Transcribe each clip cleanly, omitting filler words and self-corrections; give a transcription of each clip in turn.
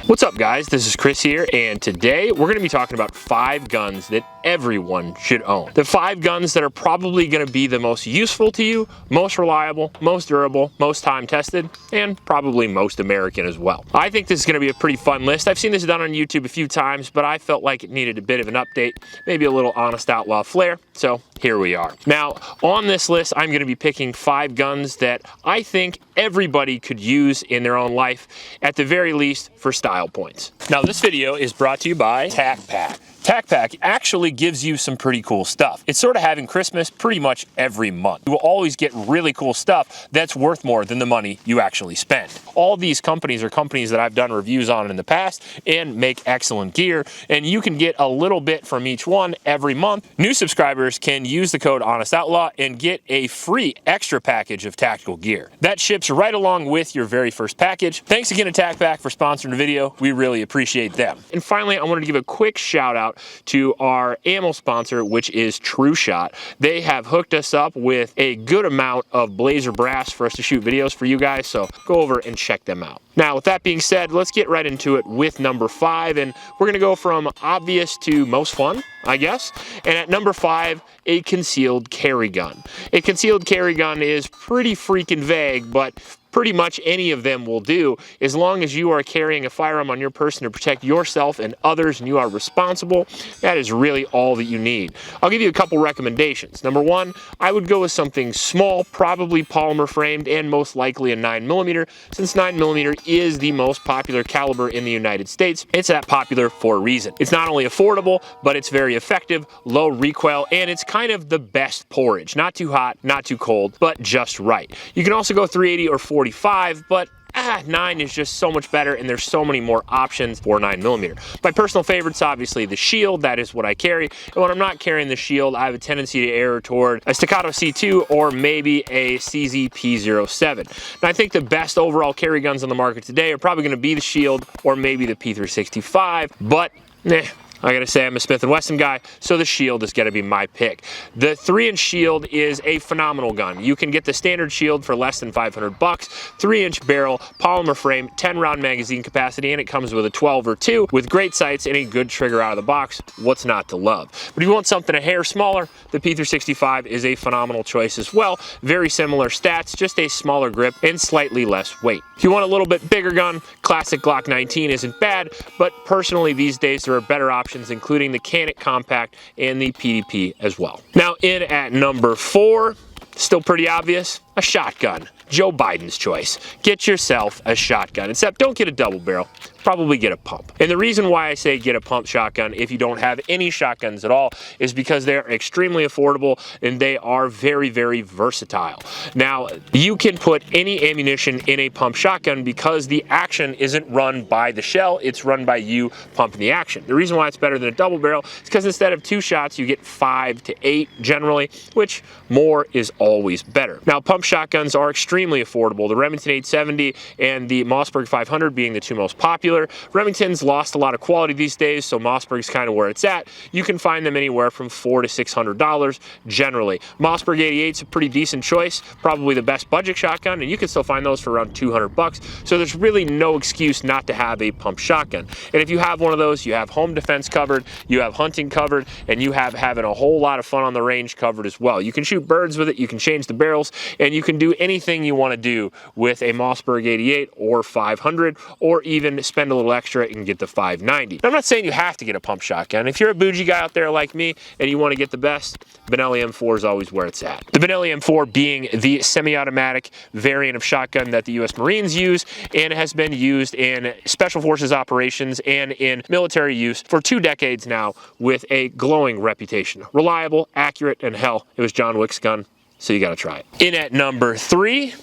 What's up, guys? This is Chris here, and today we're going to be talking about 5 guns that everyone should own. The 5 guns that are probably going to be the most useful to you, most reliable, most durable, most time tested, and probably most American as well. I think this is going to be a pretty fun list. I've seen this done on YouTube a few times, but I felt like it needed a bit of an update, maybe a little honest outlaw flair, so here we are. Now, on this list, I'm going to be picking 5 guns that I think everybody could use in their own life, at the very least for style points. Now, this video is brought to you by Tac Pack. Tac Pack actually gives you some pretty cool stuff. It's sort of having Christmas pretty much every month. You will always get really cool stuff that's worth more than the money you actually spend. All these companies are companies that I've done reviews on in the past and make excellent gear, and you can get a little bit from each one every month. New subscribers can use the code HonestOutlaw and get a free extra package of tactical gear. That ships right along with your very first package. Thanks again to Tac Pack for sponsoring the video. We really appreciate them. And finally, I wanted to give a quick shout out to our ammo sponsor, which is True Shot. They have hooked us up with a good amount of blazer brass for us to shoot videos for you guys, so go over and check them out. Now, with that being said, let's get right into it with number 5, and we're gonna go from obvious to most fun, I guess. And at number 5, a concealed carry gun. A concealed carry gun is pretty freaking vague, but pretty much any of them will do, as long as you are carrying a firearm on your person to protect yourself and others and you are responsible. That is really all that you need. I'll give you a couple recommendations. Number 1, I would go with something small, probably polymer framed, and most likely a 9mm, since 9mm is the most popular caliber in the United States. It's that popular for a reason. It's not only affordable, but it's very effective, low recoil, and it's kind of the best porridge. Not too hot, not too cold, but just right. You can also go 380 or 45, but 9 is just so much better, and there's so many more options for 9mm. My personal favorite's obviously the Shield. That is what I carry, and when I'm not carrying the Shield, I have a tendency to err toward a Staccato C2 or maybe a CZ P07. And I think the best overall carry guns on the market today are probably going to be the Shield or maybe the P365, but I gotta say, I'm a Smith & Wesson guy, so the Shield is gonna be my pick. The 3-inch Shield is a phenomenal gun. You can get the standard Shield for less than 500 bucks, 3-inch barrel, polymer frame, 10-round magazine capacity, and it comes with a 12 or 2 with great sights and a good trigger out of the box. What's not to love? But if you want something a hair smaller, the P365 is a phenomenal choice as well. Very similar stats, just a smaller grip and slightly less weight. If you want a little bit bigger gun, classic Glock 19 isn't bad, but personally these days there are better options, including the Canik Compact and the PDP as well. Now, in at number 4, still pretty obvious, a shotgun. Joe Biden's choice. Get yourself a shotgun, except don't get a double barrel, probably get a pump. And the reason why I say get a pump shotgun if you don't have any shotguns at all is because they're extremely affordable and they are very, very versatile. Now, you can put any ammunition in a pump shotgun because the action isn't run by the shell, it's run by you pumping the action. The reason why it's better than a double barrel is because instead of 2 shots, you get 5 to 8 generally, which more is always better. Now, pump shotguns are extremely affordable. The Remington 870 and the Mossberg 500 being the 2 most popular. Remington's lost a lot of quality these days, so Mossberg's kind of where it's at. You can find them anywhere from $400 to $600 generally. Mossberg 88's a pretty decent choice, probably the best budget shotgun, and you can still find those for around 200 bucks. So there's really no excuse not to have a pump shotgun. And if you have one of those, you have home defense covered, you have hunting covered, and you have having a whole lot of fun on the range covered as well. You can shoot birds with it, you can change the barrels, and you can do anything you want to do with a Mossberg 88 or 500, or even spend a little extra and get the 590. Now, I'm not saying you have to get a pump shotgun. If you're a bougie guy out there like me and you want to get the best, Benelli M4 is always where it's at. The Benelli M4 being the semi-automatic variant of shotgun that the U.S. Marines use and has been used in Special Forces operations and in military use for 2 decades now with a glowing reputation. Reliable, accurate, and hell, it was John Wick's gun, so you gotta try it. In at number 3,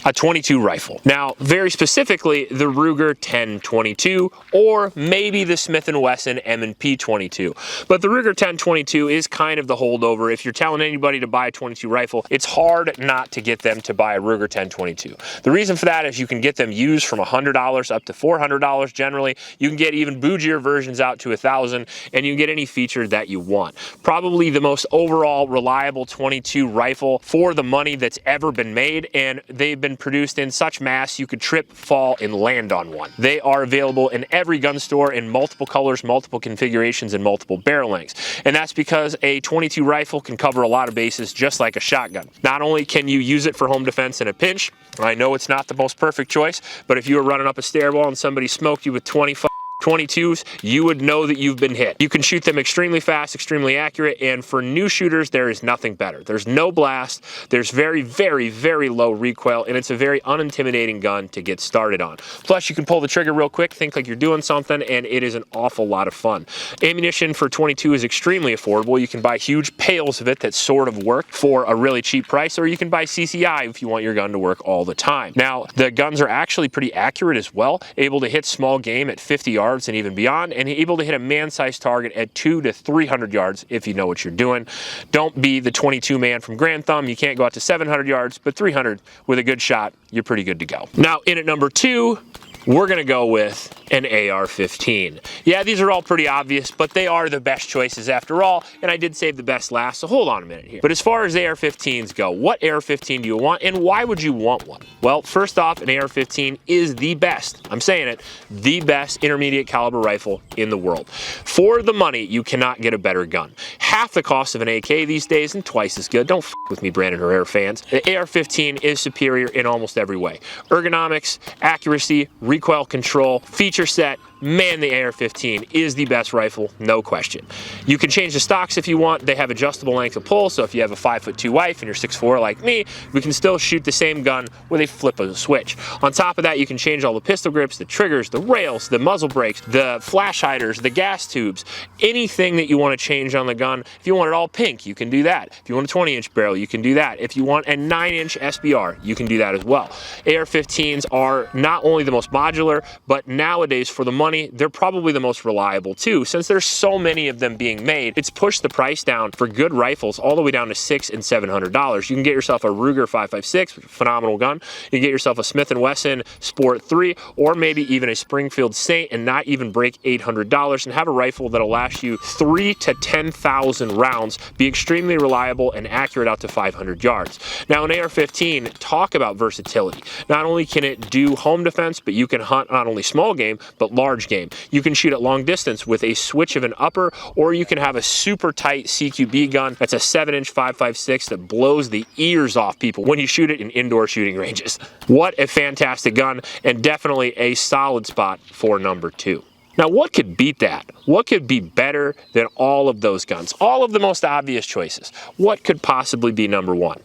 a .22 rifle. Now, very specifically, the Ruger 1022, or maybe the Smith & Wesson M&P 22. But the Ruger 1022 is kind of the holdover. If you're telling anybody to buy a .22 rifle, it's hard not to get them to buy a Ruger 1022. The reason for that is you can get them used from $100 up to $400 generally. You can get even bougier versions out to $1,000, and you can get any feature that you want. Probably the most overall reliable .22 rifle for the money that's ever been made, and they've been been produced in such mass you could trip, fall, and land on one. They are available in every gun store in multiple colors, multiple configurations, and multiple barrel lengths. And that's because a 22 rifle can cover a lot of bases just like a shotgun. Not only can you use it for home defense in a pinch, I know it's not the most perfect choice, but if you were running up a stairwell and somebody smoked you with 22s, you would know that you've been hit. You can shoot them extremely fast, extremely accurate, and for new shooters, there is nothing better. There's no blast, there's very, very, very low recoil, and it's a very unintimidating gun to get started on. Plus, you can pull the trigger real quick, think like you're doing something, and it is an awful lot of fun. Ammunition for 22 is extremely affordable. You can buy huge pails of it that sort of work for a really cheap price, or you can buy CCI if you want your gun to work all the time. Now, the guns are actually pretty accurate as well, able to hit small game at 50 yards and even beyond, and able to hit a man-sized target at 200 to 300 yards if you know what you're doing. Don't be the 22 man from Grand Thumb. You can't go out to 700 yards, but 300 with a good shot, you're pretty good to go. Now, in at number 2, we're gonna go with an AR-15. Yeah, these are all pretty obvious, but they are the best choices after all, and I did save the best last, so hold on a minute here. But as far as AR-15s go, what AR-15 do you want, and why would you want one? Well, first off, an AR-15 is the best, I'm saying it, the best intermediate caliber rifle in the world. For the money, you cannot get a better gun. Half the cost of an AK these days and twice as good. Don't f with me, Brandon Herrera fans. The AR-15 is superior in almost every way. Ergonomics, accuracy, recoil control, feature set, man, the AR-15 is the best rifle, no question. You can change the stocks if you want. They have adjustable length of pull, so if you have a 5'2" wife and you're 6'4" like me, we can still shoot the same gun with a flip of the switch. On top of that, you can change all the pistol grips, the triggers, the rails, the muzzle brakes, the flash hiders, the gas tubes, anything that you want to change on the gun. If you want it all pink, you can do that. If you want a 20-inch barrel, you can do that. If you want a 9-inch SBR, you can do that as well. AR-15s are not only the most modular, but nowadays, for the money, they're probably the most reliable too. Since there's so many of them being made, it's pushed the price down for good rifles all the way down to $600 and $700. You can get yourself a Ruger 5.56, phenomenal gun. You can get yourself a Smith & Wesson Sport 3, or maybe even a Springfield Saint and not even break $800 and have a rifle that'll last you 3,000 to 10,000 rounds, be extremely reliable and accurate out to 500 yards. Now, an AR-15, talk about versatility. Not only can it do home defense, but you can hunt not only small game, but large game. You can shoot at long distance with a switch of an upper, or you can have a super tight CQB gun that's a 7-inch 5.56 that blows the ears off people when you shoot it in indoor shooting ranges. What a fantastic gun, and definitely a solid spot for number 2. Now, what could beat that? What could be better than all of those guns? All of the most obvious choices. What could possibly be number 1?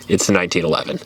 It's the 1911.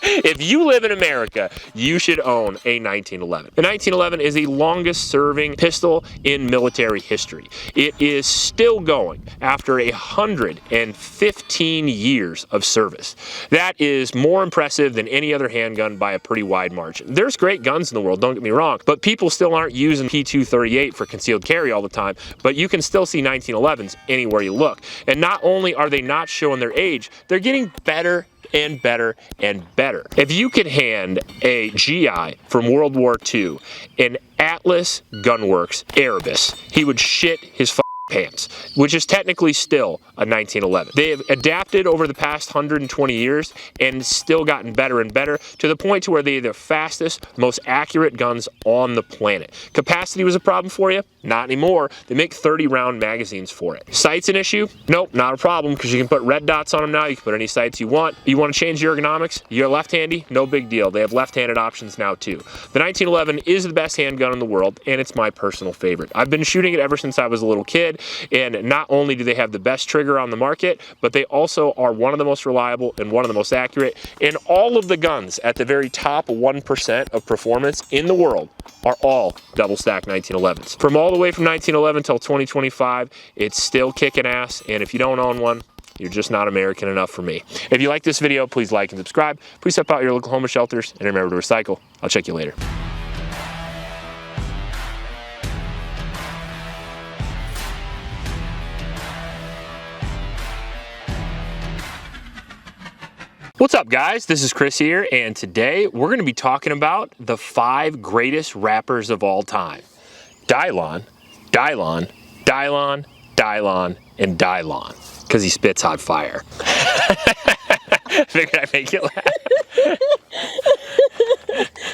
If you live in America, you should own a 1911. The 1911 is the longest serving pistol in military history. It is still going after 115 years of service. That is more impressive than any other handgun by a pretty wide margin. There's great guns in the world, don't get me wrong, but people still aren't using P238 for concealed carry all the time, but you can still see 1911s anywhere you look. And not only are they not showing their age, they're getting better and better and better. If you could hand a GI from World War II an Atlas Gunworks Erebus, he would shit his pants, which is technically still a 1911. They have adapted over the past 120 years and still gotten better and better to the point to where they're the fastest, most accurate guns on the planet. Capacity was a problem for you? Not anymore. They make 30-round magazines for it. Sights an issue? Nope, not a problem, because you can put red dots on them now. You can put any sights you want. You want to change the ergonomics? You're left-handy? No big deal. They have left-handed options now too. The 1911 is the best handgun in the world, and it's my personal favorite. I've been shooting it ever since I was a little kid, and not only do they have the best trigger on the market, but they also are one of the most reliable and one of the most accurate. And all of the guns at the very top 1% of performance in the world are all double-stack 1911s. From all the way from 1911 till 2025, it's still kicking ass, and if you don't own one, you're just not American enough for me. If you like this video, please like and subscribe. Please help out your local homeless shelters, and remember to recycle. I'll check you later. What's up, guys? This is Chris here, and today we're going to be talking about the 5 greatest rappers of all time. Dylon, Dylon, Dylon, Dylon, and Dylon, because he spits hot fire. Figured I'd make you laugh.